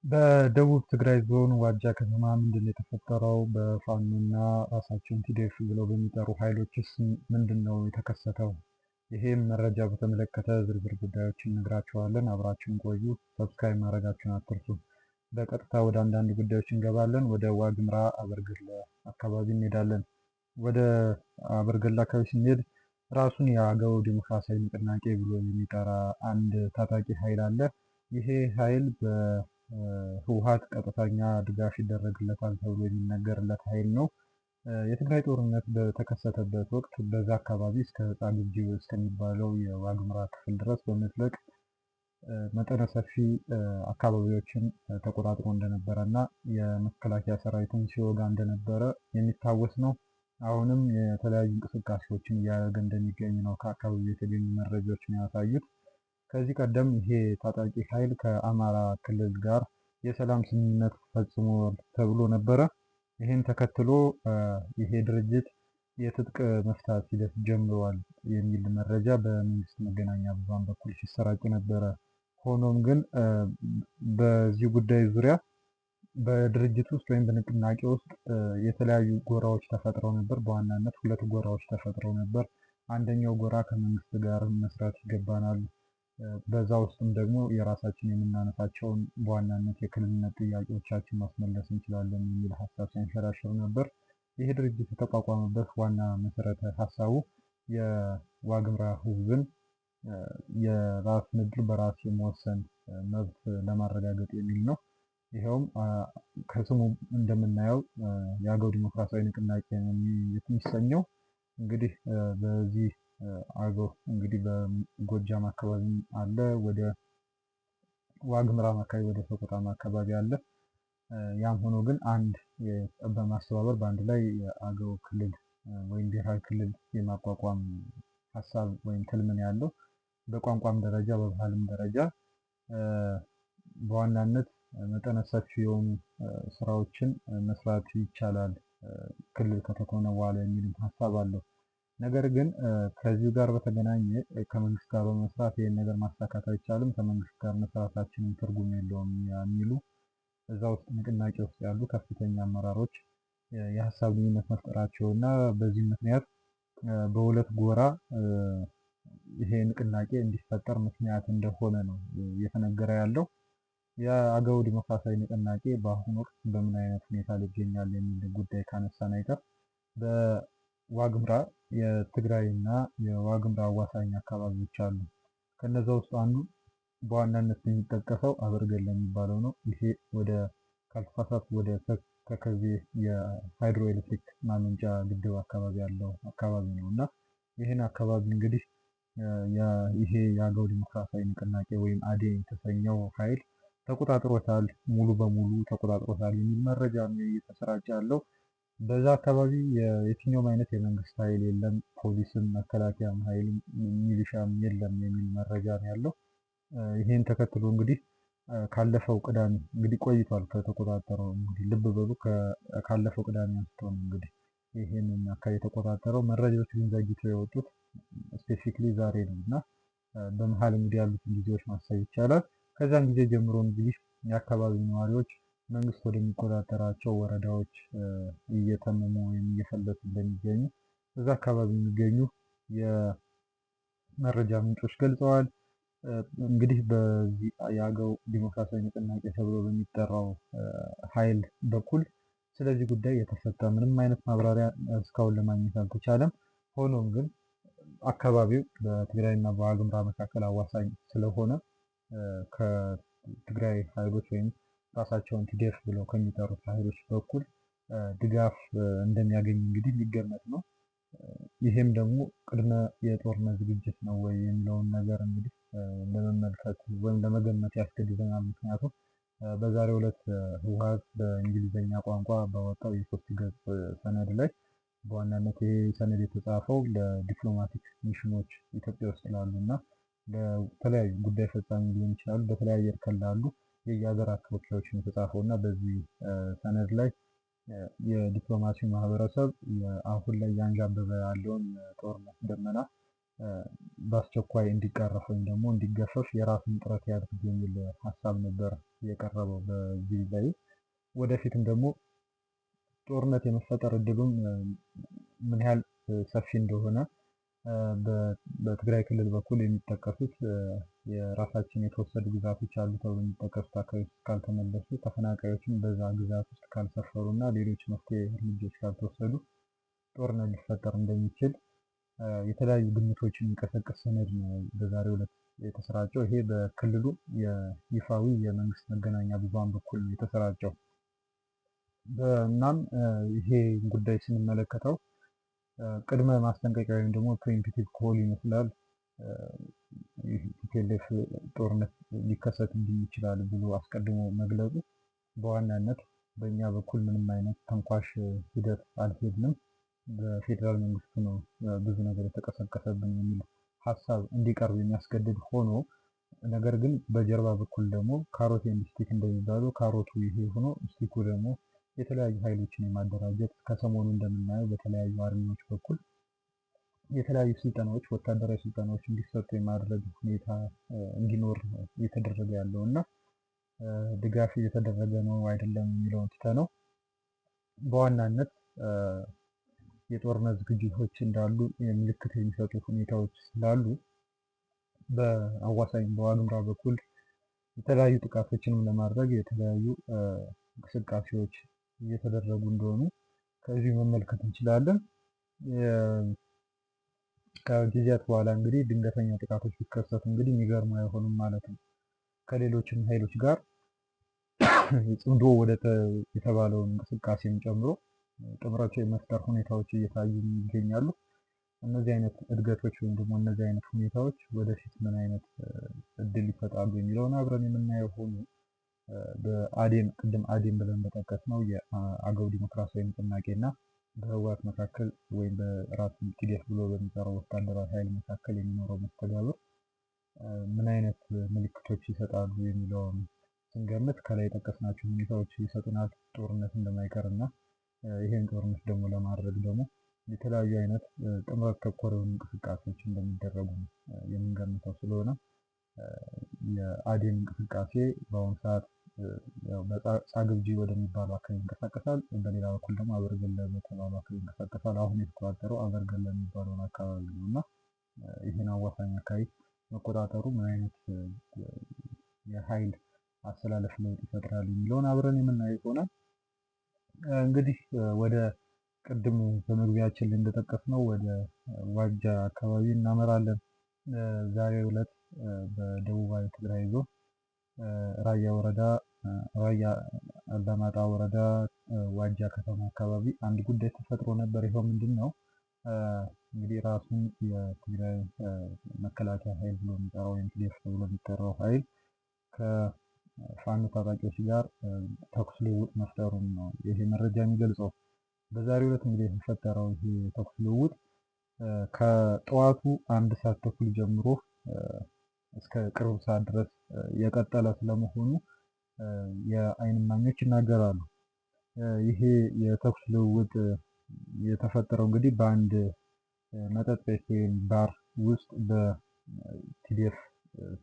በደቡብ ትግራይ ዞን ዋጃ ከተማ ምንድን ነው የተፈጠረው? በፋኖና ራሳቸውን ቲዲኤፍ ብለው በሚጠሩ ኃይሎችስ ምንድን ነው የተከሰተው? ይሄም መረጃ በተመለከተ ዝርዝር ጉዳዮችን እነግራችኋለን። አብራችሁን ቆዩ። ሰብስክራይብ ማድረጋችሁን አትርሱ። በቀጥታ ወደ አንዳንድ ጉዳዮች እንገባለን። ወደ ዋግምራ አበርገሌ አካባቢ እንሄዳለን። ወደ አበርገሌ አካባቢ ስንሄድ ራሱን የአገው ዲሞክራሲያዊ ንቅናቄ ብሎ የሚጠራ አንድ ታጣቂ ኃይል አለ። ይሄ ኃይል ህወሓት ቀጥተኛ ድጋፍ ይደረግለታል ተብሎ የሚነገርለት ኃይል ነው። የትግራይ ጦርነት በተከሰተበት ወቅት በዛ አካባቢ እስከ ጻግብጂ እስከሚባለው የዋግምራ ክፍል ድረስ በመዝለቅ መጠነ ሰፊ አካባቢዎችን ተቆጣጥሮ እንደነበረ እና የመከላከያ ሰራዊትን ሲወጋ እንደነበረ የሚታወስ ነው። አሁንም የተለያዩ እንቅስቃሴዎችን እያደረገ እንደሚገኝ ነው ከአካባቢው የተገኙ መረጃዎች የሚያሳዩት። ከዚህ ቀደም ይሄ ታጣቂ ኃይል ከአማራ ክልል ጋር የሰላም ስምምነት ፈጽሟል ተብሎ ነበረ። ይህን ተከትሎ ይሄ ድርጅት የትጥቅ መፍታት ሂደት ጀምረዋል የሚል መረጃ በመንግስት መገናኛ ብዙሃን በኩል ሲሰራጭ ነበረ። ሆኖም ግን በዚህ ጉዳይ ዙሪያ በድርጅት ውስጥ ወይም በንቅናቄ ውስጥ የተለያዩ ጎራዎች ተፈጥረው ነበር። በዋናነት ሁለት ጎራዎች ተፈጥረው ነበር። አንደኛው ጎራ ከመንግስት ጋር መስራት ይገባናል፣ በዛ ውስጥም ደግሞ የራሳችን የምናነሳቸውን በዋናነት የክልልነት ጥያቄዎቻችን ማስመለስ እንችላለን የሚል ሀሳብ ሲያንሸራሽር ነበር። ይህ ድርጅት የተቋቋመበት ዋና መሰረተ ሀሳቡ የዋግምራ ህዝብን የራስን ዕድል በራስ የመወሰን መብት ለማረጋገጥ የሚል ነው። ይኸውም ከስሙ እንደምናየው የአገው ዲሞክራሲያዊ ንቅናቄ የሚሰኘው እንግዲህ በዚህ አገው እንግዲህ በጎጃም አካባቢ አለ፣ ወደ ዋግምራም አካባቢ ወደ ሰቆጣም አካባቢ አለ። ያም ሆኖ ግን አንድ በማስተባበር በአንድ ላይ የአገው ክልል ወይም ብሔራዊ ክልል የማቋቋም ሀሳብ ወይም ትልም ነው ያለው። በቋንቋም ደረጃ በባህልም ደረጃ በዋናነት መጠነ ሰፊ የሆኑ ስራዎችን መስራት ይቻላል ክልል ከተኮነ በኋላ የሚልም ሀሳብ አለው። ነገር ግን ከዚሁ ጋር በተገናኘ ከመንግስት ጋር በመስራት ይህን ነገር ማሳካት አይቻልም፣ ከመንግስት ጋር መስራታችንን ትርጉም የለውም የሚሉ እዛ ውስጥ ንቅናቄ ውስጥ ያሉ ከፍተኛ አመራሮች የሀሳብ ልዩነት መፍጠራቸው እና በዚህ ምክንያት በሁለት ጎራ ይሄ ንቅናቄ እንዲፈጠር ምክንያት እንደሆነ ነው እየተነገረ ያለው። የአገው ዲሞክራሲያዊ ንቅናቄ በአሁኑ ወቅት በምን አይነት ሁኔታ ላይ ይገኛል የሚል ጉዳይ ካነሳን አይቀር በዋግምራ የትግራይ እና የዋግምራ አዋሳኝ አካባቢዎች አሉ። ከነዛ ውስጥ አንዱ በዋናነት የሚጠቀሰው አበርገሌ የሚባለው ነው። ይሄ ወደ ካልተሳሳትኩ ወደ ተከዜ የሃይድሮ ኤሌክትሪክ ማመንጫ ግድብ አካባቢ ያለው አካባቢ ነው እና ይህን አካባቢ እንግዲህ ይሄ የአገው ዲሞክራሲያዊ ንቅናቄ ወይም አዴ የተሰኘው ኃይል ተቆጣጥሮታል፣ ሙሉ በሙሉ ተቆጣጥሮታል የሚል መረጃ ነው እየተሰራጨ ያለው። በዛ አካባቢ የትኛውም አይነት የመንግስት ኃይል የለም፣ ፖሊስም መከላከያም ኃይልም ሚሊሻም የለም የሚል መረጃ ነው ያለው። ይህን ተከትሎ እንግዲህ ካለፈው ቅዳሜ እንግዲህ ቆይቷል ከተቆጣጠረው። እንግዲህ ልብ በሉ ካለፈው ቅዳሜ አንስቶ ነው እንግዲህ ይህንን አካባቢ የተቆጣጠረው። መረጃዎች ግን ዘግይተው የወጡት ስፔሲፊክሊ ዛሬ ነው እና በመሀል እንግዲህ ያሉትን ጊዜዎች ማሰብ ይቻላል። ከዛን ጊዜ ጀምሮ እንግዲህ የአካባቢው ነዋሪዎች መንግስት ወደሚቆጣጠራቸው ወረዳዎች እየተመሙ ወይም እየፈለሱ እንደሚገኙ እዛ አካባቢ የሚገኙ የመረጃ ምንጮች ገልጸዋል። እንግዲህ በዚህ የአገው ዲሞክራሲያዊ ንቅናቄ ተብሎ በሚጠራው ኃይል በኩል ስለዚህ ጉዳይ የተሰጠ ምንም አይነት ማብራሪያ እስካሁን ለማግኘት አልተቻለም። ሆኖም ግን አካባቢው በትግራይ እና በዋግምራ መካከል አዋሳኝ ስለሆነ ከትግራይ ኃይሎች ወይም ራሳቸውን ቲዲኤፍ ብለው ከሚጠሩት ኃይሎች በኩል ድጋፍ እንደሚያገኝ እንግዲህ ሊገመት ነው። ይሄም ደግሞ ቅድመ የጦርነት ዝግጅት ነው ወይ የሚለውን ነገር እንግዲህ ለመመልከት ወይም ለመገመት ያስገድደናል። ምክንያቱም በዛሬው ዕለት ህወሓት በእንግሊዝኛ ቋንቋ ባወጣው የሶስት ገጽ ሰነድ ላይ በዋናነት ይሄ ሰነድ የተጻፈው ለዲፕሎማቲክ ሚሽኖች ኢትዮጵያ ውስጥ ላሉ እና ለተለያዩ ጉዳይ ፈጻሚ ሊሆን ይችላሉ በተለያየ እርከን ላሉ የየሀገራት ተወካዮች ነው የተጻፈው እና በዚህ ሰነድ ላይ የዲፕሎማሲ ማህበረሰብ አሁን ላይ ያንዣበበ ያለውን የጦርነት ደመና በአስቸኳይ እንዲቀረፍ ወይም ደግሞ እንዲገፈፍ የራሱን ጥረት ያድርግ የሚል ሀሳብ ነበር የቀረበው በዚህ ላይ። ወደፊትም ደግሞ ጦርነት የመፈጠር እድሉም ምን ያህል ሰፊ እንደሆነ በትግራይ ክልል በኩል የሚጠቀሱት የራሳችን የተወሰዱ ግዛቶች አሉ ተብሎ የሚጠቀሱት አካባቢዎች ካልተመለሱ፣ ተፈናቃዮችም በዛ ግዛት ውስጥ ካልሰፈሩ እና ሌሎች መፍትሄ እርምጃዎች ካልተወሰዱ ጦርነት ሊፈጠር እንደሚችል የተለያዩ ግምቶችን የሚቀሰቅስ ሰነድ ነው በዛሬው ዕለት የተሰራጨው። ይሄ በክልሉ የይፋዊ የመንግስት መገናኛ ብዙሃን በኩል ነው የተሰራጨው። እናም ይሄ ጉዳይ ስንመለከተው ቅድመ ማስጠንቀቂያ ወይም ደግሞ ፕሪኤምፕቲቭ ኮል ይመስላል። ቲፒኤልኤፍ ጦርነት ሊከሰትብኝ ይችላል ብሎ አስቀድሞ መግለጹ በዋናነት በእኛ በኩል ምንም አይነት ተንኳሽ ሂደት አልሄድንም፣ በፌዴራል መንግስቱ ነው ብዙ ነገር የተቀሰቀሰብን የሚል ሀሳብ እንዲቀርብ የሚያስገድድ ሆኖ፣ ነገር ግን በጀርባ በኩል ደግሞ ካሮት ኤንድ ስቲክ እንደሚባለው ካሮቱ ይሄ ሆኖ ስቲኩ ደግሞ የተለያዩ ኃይሎችን የማደራጀት ከሰሞኑ እንደምናየው በተለያዩ አርሚዎች በኩል የተለያዩ ስልጠናዎች፣ ወታደራዊ ስልጠናዎች እንዲሰጡ የማድረግ ሁኔታ እንዲኖር እየተደረገ ያለው እና ድጋፍ እየተደረገ ነው አይደለም የሚለውን ትተነው በዋናነት የጦርነት ዝግጅቶች እንዳሉ ምልክት የሚሰጡ ሁኔታዎች ስላሉ በአዋሳኝ በዋግምራ በኩል የተለያዩ ጥቃቶችንም ለማድረግ የተለያዩ እንቅስቃሴዎች እየተደረጉ እንደሆኑ ከዚህ መመልከት እንችላለን። ከጊዜያት በኋላ እንግዲህ ድንገተኛ ጥቃቶች ቢከሰቱ እንግዲህ የሚገርሙ አይሆኑም ማለት ነው። ከሌሎችም ኃይሎች ጋር ጽምዶ ወደ የተባለውን እንቅስቃሴን ጨምሮ ጥምረት የመፍጠር ሁኔታዎች እየታዩ ይገኛሉ። እነዚህ አይነት እድገቶች ወይም ደግሞ እነዚህ አይነት ሁኔታዎች ወደፊት ምን አይነት እድል ይፈጣሉ የሚለውን አብረን የምናየው ሆኖ በአዴን ቅድም አዴን ብለን በጠቀስ ነው የአገው ዲሞክራሲያዊ ንቅናቄ እና በህወሓት መካከል ወይም በራሱ ቲዲኤፍ ብሎ በሚጠራው ወታደራዊ ኃይል መካከል የሚኖረው መስተጋብር ምን አይነት ምልክቶች ይሰጣሉ የሚለውን ስንገምት ከላይ የጠቀስናቸው ሁኔታዎች ይሰጡናል። ጦርነት እንደማይቀር እና ይሄን ጦርነት ደግሞ ለማድረግ ደግሞ የተለያዩ አይነት ጥምረት ተኮር የሆኑ እንቅስቃሴዎች እንደሚደረጉ የምንገምተው ስለሆነ የአዴን እንቅስቃሴ በአሁኑ ሰዓት ጻግብጂ ወደሚባለው አካባቢ ይንቀሳቀሳል። በሌላ በኩል ደግሞ አበርገለ በተባለው አካባቢ ይንቀሳቀሳል። አሁን የተቆጣጠረው አበርገለ የሚባለውን አካባቢ ነው እና ይህን አዋሳኝ አካባቢ መቆጣጠሩ ምን አይነት የኃይል አሰላለፍ ለውጥ ይፈጥራል የሚለውን አብረን የምናየው ይሆናል። እንግዲህ ወደ ቅድም በመግቢያችን ላይ እንደጠቀስነው ወደ ዋጃ አካባቢ እናመራለን። ዛሬው ዕለት በደቡባዊ ትግራይ ዞን ራያ ወረዳ ራያ አላማጣ ወረዳ ዋጃ ከተማ አካባቢ አንድ ጉዳይ ተፈጥሮ ነበር። ይኸው ምንድን ነው እንግዲህ ራሱን የትግራይ መከላከያ ኃይል ብሎ የሚጠራው ወይም ቲዲኤፍ ብሎ የሚጠራው ኃይል ከፋኖ ታጣቂዎች ጋር ተኩስ ልውውጥ መፍጠሩን ነው ይሄ መረጃ የሚገልጸው። በዛሬው ዕለት እንግዲህ የተፈጠረው ይሄ ተኩስ ልውውጥ ከጠዋቱ 1 ሰዓት ተኩል ጀምሮ እስከ ቅርብ ሰዓት ድረስ የቀጠለ ስለመሆኑ የዓይን እማኞች ይናገራሉ። ይሄ የተኩስ ልውውጥ የተፈጠረው እንግዲህ በአንድ መጠጥ ቤት ወይም ባር ውስጥ በቲዲኤፍ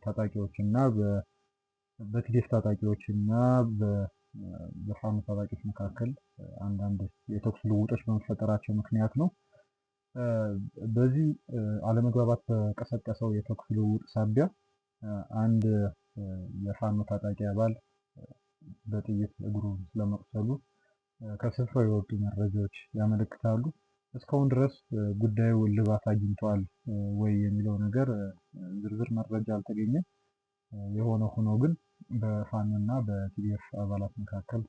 ታጣቂዎች እና በቲዲኤፍ ታጣቂዎች እና በፋኖ ታጣቂዎች መካከል አንዳንድ የተኩስ ልውውጦች በመፈጠራቸው ምክንያት ነው። በዚህ አለመግባባት በቀሰቀሰው የተኩስ ልውውጥ ሳቢያ አንድ የፋኖ ታጣቂ አባል በጥይት እግሩ ስለመቁሰሉ ከስፍራው የወጡ መረጃዎች ያመለክታሉ። እስካሁን ድረስ ጉዳዩ እልባት አግኝቷል ወይ የሚለው ነገር ዝርዝር መረጃ አልተገኘም። የሆነ ሆኖ ግን በፋኖ እና በቲዲኤፍ አባላት መካከል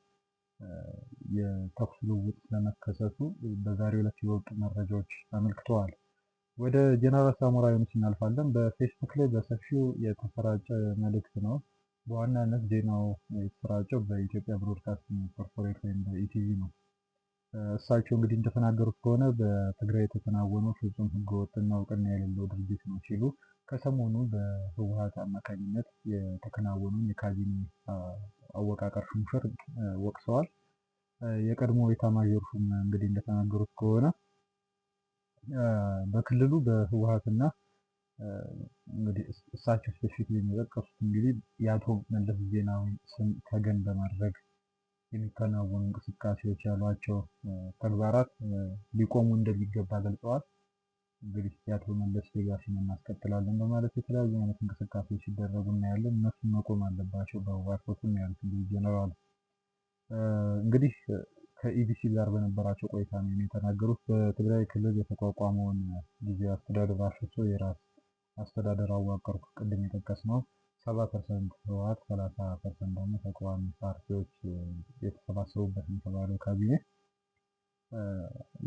የተኩስ ልውውጥ ስለመከሰቱ በዛሬው ዕለት የወጡ መረጃዎች አመልክተዋል። ወደ ጀነራል ሳሞራ ዩኑስ እናልፋለን። በፌስቡክ ላይ በሰፊው የተሰራጨ መልእክት ነው። በዋናነት ዜናው የተሰራጨው በኢትዮጵያ ብሮድካስቲንግ ኮርፖሬት ወይም በኢቲቪ ነው። እሳቸው እንግዲህ እንደተናገሩት ከሆነ በትግራይ የተከናወነው ፍጹም ህገወጥና እውቅና የሌለው ድርጊት ነው ሲሉ ከሰሞኑ በህወሓት አማካኝነት የተከናወኑን የካቢኔ አወቃቀር ሹምሽር ወቅሰዋል። የቀድሞ ኤታማዦር ሹም እንግዲህ እንደተናገሩት ከሆነ በክልሉ በህወሓትና እንግዲህ እሳቸው ስፔሲፊክሊ የጠቀሱት እንግዲህ የአቶ መለስ ዜናዊ ስም ተገን በማድረግ የሚከናወኑ እንቅስቃሴዎች ያሏቸው ተግባራት ሊቆሙ እንደሚገባ ገልጸዋል። እንግዲህ የአቶ መለስ ሌጋሲን እናስቀጥላለን በማለት የተለያዩ አይነት እንቅስቃሴዎች ሲደረጉ እናያለን። እነሱም መቆም አለባቸው በህወሓት በኩል ነው ያሉት እንግዲህ ጀነራሉ። እንግዲህ ከኢቢሲ ጋር በነበራቸው ቆይታ ነው የተናገሩት። በትግራይ ክልል የተቋቋመውን ጊዜያዊ አስተዳደር አፍርሶ የራስ አስተዳደር አዋቀርኩ ቅድም የጠቀስነው 70% ህወሓት 30% ደግሞ ተቃዋሚ ፓርቲዎች የተሰባሰቡበት የተባለው ካቢኔ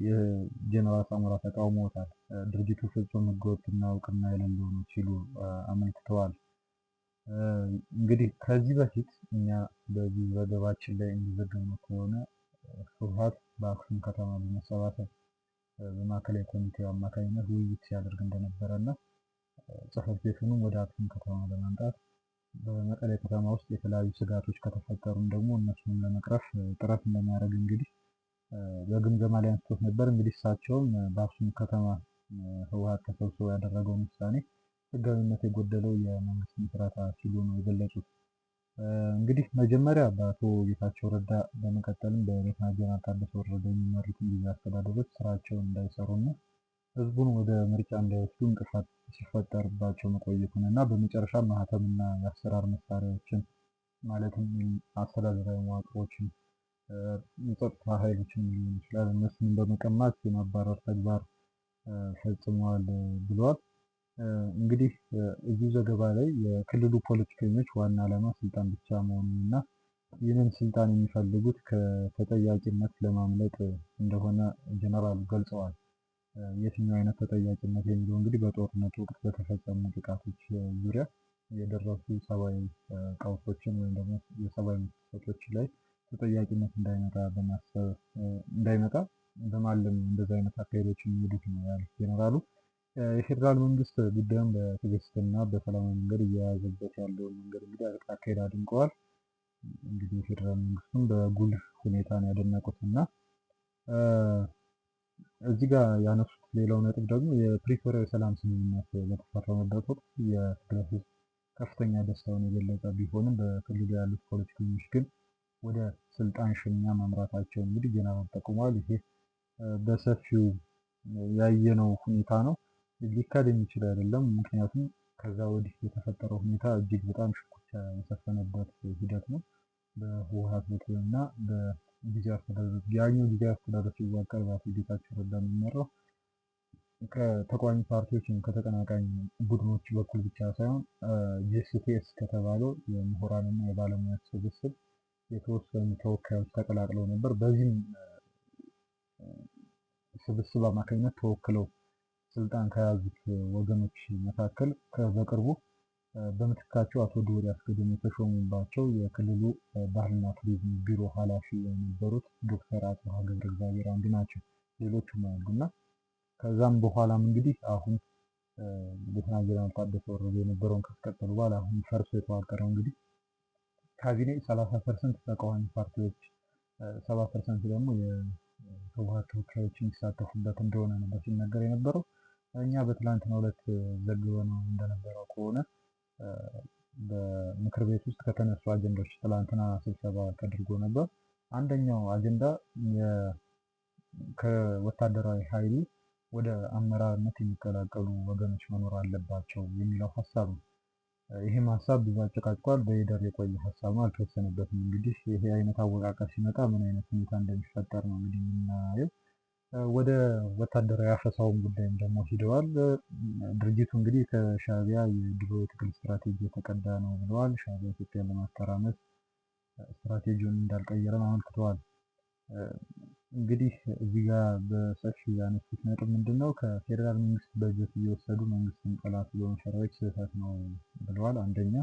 የጀነራል ሳሞራ ተቃውሞታል። ድርጅቱ ፍጹም ህገወጥና እውቅና የሌለው ነው ሲሉ አመልክተዋል። እንግዲህ ከዚህ በፊት እኛ በዚህ ዘገባችን ላይ እንደዘገብነው ከሆነ ህወሓት በአክሱም ከተማ በመሰባሰብ በማዕከላዊ ኮሚቴው አማካኝነት ውይይት ሲያደርግ እንደነበረ እና ጽሕፈት ቤቱንም ወደ አክሱም ከተማ በማምጣት በመቀሌ ከተማ ውስጥ የተለያዩ ስጋቶች ከተፈጠሩም ደግሞ እነሱን ለመቅረፍ ጥረት እንደሚያደርግ እንግዲህ በግምገማ ላይ አንስቶት ነበር። እንግዲህ እሳቸውም በአክሱም ከተማ ህወሓት ተሰብስቦ ያደረገውን ውሳኔ ህጋዊነት የጎደለው የመንግስት ምስረታ ሲሉ ነው የገለጹት። እንግዲህ መጀመሪያ በአቶ ጌታቸው ረዳ በመቀጠልም በሌተናል ጄኔራል ታደሰ ወረደ የሚመሩት ጊዜያዊ አስተዳደሮች ስራቸውን እንዳይሰሩና ህዝቡን ወደ ምርጫ እንዳይወስዱ እንቅፋት ሲፈጠርባቸው መቆየቱን እና በመጨረሻ ማህተምና የአሰራር መሳሪያዎችን ማለትም አስተዳደራዊ መዋቅሮችን የጸጥታ ኃይሎችን ሊሆን ይችላል እነሱን በመቀማት የማባረር ተግባር ፈጽመዋል ብለዋል። እንግዲህ እዚህ ዘገባ ላይ የክልሉ ፖለቲከኞች ዋና ዓላማ ስልጣን ብቻ መሆኑን እና ይህንን ስልጣን የሚፈልጉት ከተጠያቂነት ለማምለጥ እንደሆነ ጀነራሉ ገልጸዋል። የትኛው አይነት ተጠያቂነት የሚለው እንግዲህ በጦርነቱ ወቅት በተፈጸሙ ጥቃቶች ዙሪያ የደረሱ ሰብአዊ ቀውሶችን ወይም ደግሞ የሰብአዊ መብት ጥሰቶች ላይ ተጠያቂነት እንዳይመጣ በማለም እንደዚህ አይነት አካሄዶች የሚሄዱት ነው ያሉት ጄኔራሉ። የፌዴራል መንግስት ጉዳዩን በትዕግስትና በሰላማዊ መንገድ እየያዘበት ያለውን መንገድ እንግዲህ አካሄድ አድንቀዋል። እንግዲህ የፌዴራል መንግስቱን በጉልህ ሁኔታ ነው ያደነቁት እና እዚህ ጋር ያነሱት ሌላው ነጥብ ደግሞ የፕሪቶሪያ የሰላም ስምምነት በተፈረመበት ወቅት የትግራይ ህዝብ ከፍተኛ ደስታውን የገለጸ ቢሆንም በክልሉ ያሉት ፖለቲከኞች ግን ወደ ስልጣን ሽሚያ ማምራታቸውን እንግዲህ ጀነራል ጠቁመዋል። ይሄ በሰፊው ያየነው ሁኔታ ነው። ሊካድ የሚችል አይደለም። ምክንያቱም ከዛ ወዲህ የተፈጠረው ሁኔታ እጅግ በጣም ሽኩቻ የሰፈነበት ሂደት ነው። በህወሓት በኩል እና በጊዜያዊ አስተዳደር ያኛው ጊዜያዊ አስተዳደር ሲዋቀር በአቶ ጌታቸው ረዳ የሚመራው ከተቃዋሚ ፓርቲዎች ከተቀናቃኝ ቡድኖች በኩል ብቻ ሳይሆን ጂኤስቲኤስ ከተባለው የምሁራንና የባለሙያዎች ስብስብ የተወሰኑ ተወካዮች ተቀላቅለው ነበር። በዚህም ስብስብ አማካኝነት ተወክለው ስልጣን ከያዙት ወገኖች መካከል በቅርቡ በምትካቸው አቶ ዶሪ አስገዶም የተሾሙባቸው የክልሉ ባህልና ቱሪዝም ቢሮ ኃላፊ የነበሩት ዶክተር አጽብሃ ገብረ እግዚአብሔር አንዱ ናቸው። ሌሎቹም አሉ እና ከዛም በኋላም እንግዲህ አሁን ሌተናል ጄኔራል ታደሰ ወረደ የነበረውን ካስቀጠሉ በኋላ አሁን ፈርሶ የተዋቀረው እንግዲህ ካቢኔ 30% ተቃዋሚ ፓርቲዎች 70% ደግሞ የህወሓት ተወካዮች የሚሳተፉበት እንደሆነ ነበር ሲነገር የነበረው። እኛ በትላንትናው ዕለት ዘግበነው እንደነበረው ከሆነ በምክር ቤት ውስጥ ከተነሱ አጀንዳዎች ትላንትና ስብሰባ ተደርጎ ነበር። አንደኛው አጀንዳ ከወታደራዊ ኃይሉ ወደ አመራርነት የሚቀላቀሉ ወገኖች መኖር አለባቸው የሚለው ሀሳብ ነው። ይህም ሀሳብ ብዙ አጨቃጭቋል። በሂደር የቆየ ሀሳብ ነው፣ አልተወሰነበትም። እንግዲህ ይሄ አይነት አወቃቀር ሲመጣ ምን አይነት ሁኔታ እንደሚፈጠር ነው እንግዲህ የምናየው። ወደ ወታደራዊ አፈሳውን ጉዳይም ደግሞ ሂደዋል። ድርጅቱ እንግዲህ ከሻዕቢያ የድሮ የትግል ስትራቴጂ የተቀዳ ነው ብለዋል። ሻዕቢያ ኢትዮጵያን ለማተራመስ ስትራቴጂውን እንዳልቀየረም አመልክተዋል። እንግዲህ እዚህ ጋር በሰፊው ያነሱት ነጥብ ምንድን ነው? ከፌዴራል መንግስት በጀት እየወሰዱ መንግስትን ጠላት ብሎ መፈረጅ ስህተት ነው ብለዋል። አንደኛ።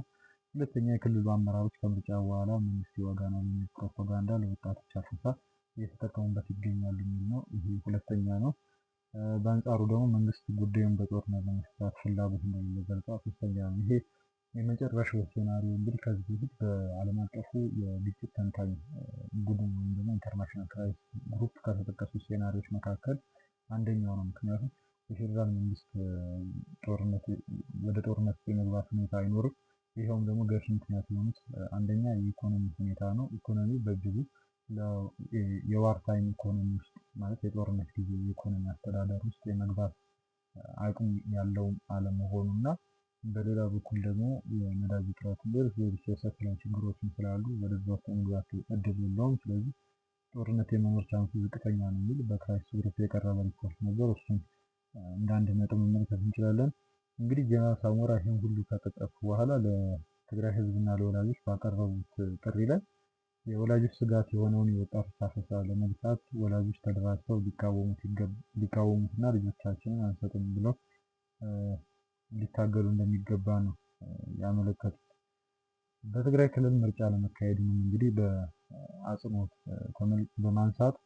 ሁለተኛ፣ የክልሉ አመራሮች ከምርጫ በኋላ መንግስት ይወጋናል የሚል ፕሮፓጋንዳ ለወጣቶች አፈሳ እየተጠቀሙበት ይገኛሉ የሚል ነው። ይሄ ሁለተኛ ነው። በአንጻሩ ደግሞ መንግስት ጉዳዩን በጦርነት ለመፍታት ፍላጎት እንደሌለው ገልጿል። ሶስተኛ ነው። ይሄ የመጨረሻው ሴናሪዮ እንግዲህ ከዚህ በፊት በዓለም አቀፉ የግጭት ተንታኝ ቡድን ወይም ደግሞ ኢንተርናሽናል ክራይሲስ ግሩፕ ከተጠቀሱ ሴናሪዎች መካከል አንደኛው ነው። ምክንያቱም የፌዴራል መንግስት ጦርነት ወደ ጦርነት የመግባት ሁኔታ አይኖርም። ይኸውም ደግሞ ገፊ ምክንያት የሆኑት አንደኛ የኢኮኖሚ ሁኔታ ነው። ኢኮኖሚ በእጅጉ የዋር ታይም ኢኮኖሚ ውስጥ ማለት የጦርነት ጊዜ የኢኮኖሚ አስተዳደር ውስጥ የመግባት አቅም ያለው አለመሆኑ እና በሌላ በኩል ደግሞ የነዳጅ እጥረት ሌሎች የሰፕላይ ችግሮችን ስላሉ ወደዛ ውስጥ የመግባት እድል የለውም። ስለዚህ ጦርነት የመኖር ቻንሱ ዝቅተኛ ነው የሚል በክራይሲስ ግሩፕ የቀረበ ሪፖርት ነበር። እሱን እንደ አንድ ነጥብ መመልከት እንችላለን። እንግዲህ ጀነራል ሳሞራ ይህን ሁሉ ከጠቀሱ በኋላ ለትግራይ ህዝብና ለወላጆች ባቀረቡት ጥሪ ላይ የወላጆች ስጋት የሆነውን የወጣቶች አፈሳ ለመግታት ወላጆች ተደራጅተው ሊቃወሙትና ልጆቻችንን አንሰጥም ብለው ሊታገሉ እንደሚገባ ነው ያመለከቱት። በትግራይ ክልል ምርጫ ለመካሄዱንም እንግዲህ በአጽንኦት በማንሳት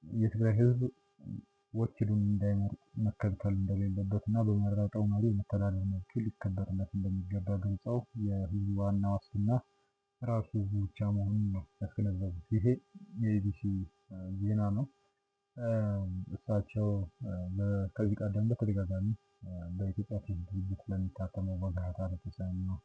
የትግራይ ህዝብ ወኪሉን እንዳይመርጥ መከልከል እንደሌለበት እና በመረጠው መሪ የመተዳደር መብቱ ሊከበርለት እንደሚገባ ገልጸው የህዝቡ ዋና ዋስትና ራሱ ህዝቡ ብቻ መሆኑን ነው ያስገነዘቡት። ይሄ የኢቢሲ ዜና ነው። እሳቸው ከዚህ ቀደም በተደጋጋሚ በኢትዮጵያ ፕሬስ ድርጅት ለሚታተመው በጋታ ለተሰኘው